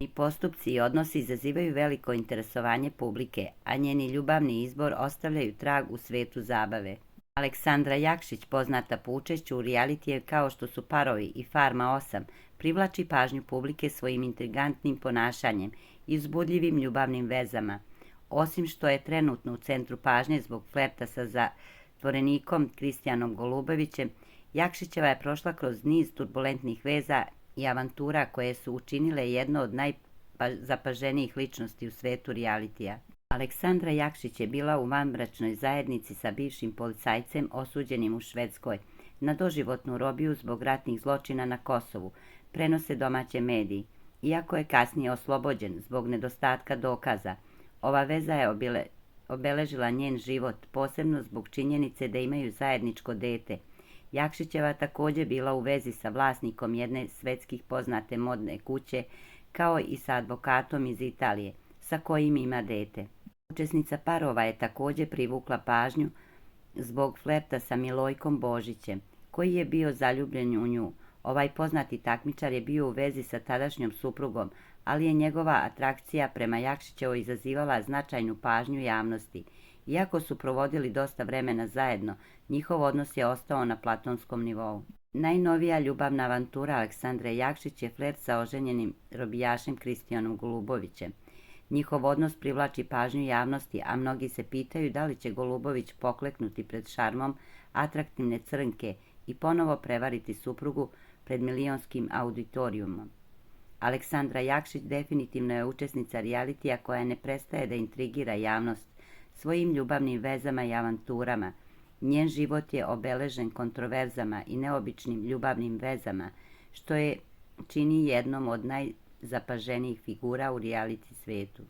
I postupci i odnosi izazivaju veliko interesovanje publike, a njeni ljubavni izbor ostavljaju trag u svetu zabave. Aleksandra Jakšić, poznata po učešću u realitije kao što su Parovi i Farma 8, privlači pažnju publike svojim intrigantnim ponašanjem i uzbudljivim ljubavnim vezama. Osim što je trenutno u centru pažnje zbog flerta sa zatvorenikom Kristijanom Golubovićem, Jakšićeva je prošla kroz niz turbulentnih veza i avantura koje su učinile jedno od najzapaženijih ličnosti u svetu realitija. Aleksandra Jakšić je bila u vanbračnoj zajednici sa bivšim policajcem osuđenim u Švedskoj na doživotnu robiju zbog ratnih zločina na Kosovu, prenose domaće mediji. Iako je kasnije oslobođen zbog nedostatka dokaza, ova veza je obeležila njen život, posebno zbog činjenice da imaju zajedničko dete. Jakšićeva takođe bila u vezi sa vlasnikom jedne svetskih poznate modne kuće, kao i sa advokatom iz Italije, sa kojim ima dete. Učesnica Parova je takođe privukla pažnju zbog flerta sa Milojkom Božićem, koji je bio zaljubljen u nju. Ovaj poznati takmičar je bio u vezi sa tadašnjom suprugom, ali je njegova atrakcija prema Jakšićevoj izazivala značajnu pažnju javnosti. Iako su provodili dosta vremena zajedno, njihov odnos je ostao na platonskom nivou. Najnovija ljubavna avantura Aleksandre Jakšić je flert sa oženjenim robijašem Kristijanom Golubovićem. Njihov odnos privlači pažnju javnosti, a mnogi se pitaju da li će Golubović pokleknuti pred šarmom atraktivne crnke i ponovo prevariti suprugu pred milionskim auditorijumom. Aleksandra Jakšić definitivno je učesnica realitija koja ne prestaje da intrigira javnost svojim ljubavnim vezama i avanturama. Njen život je obeležen kontroverzama i neobičnim ljubavnim vezama, što je čini jednom od najzapaženijih figura u reality svetu.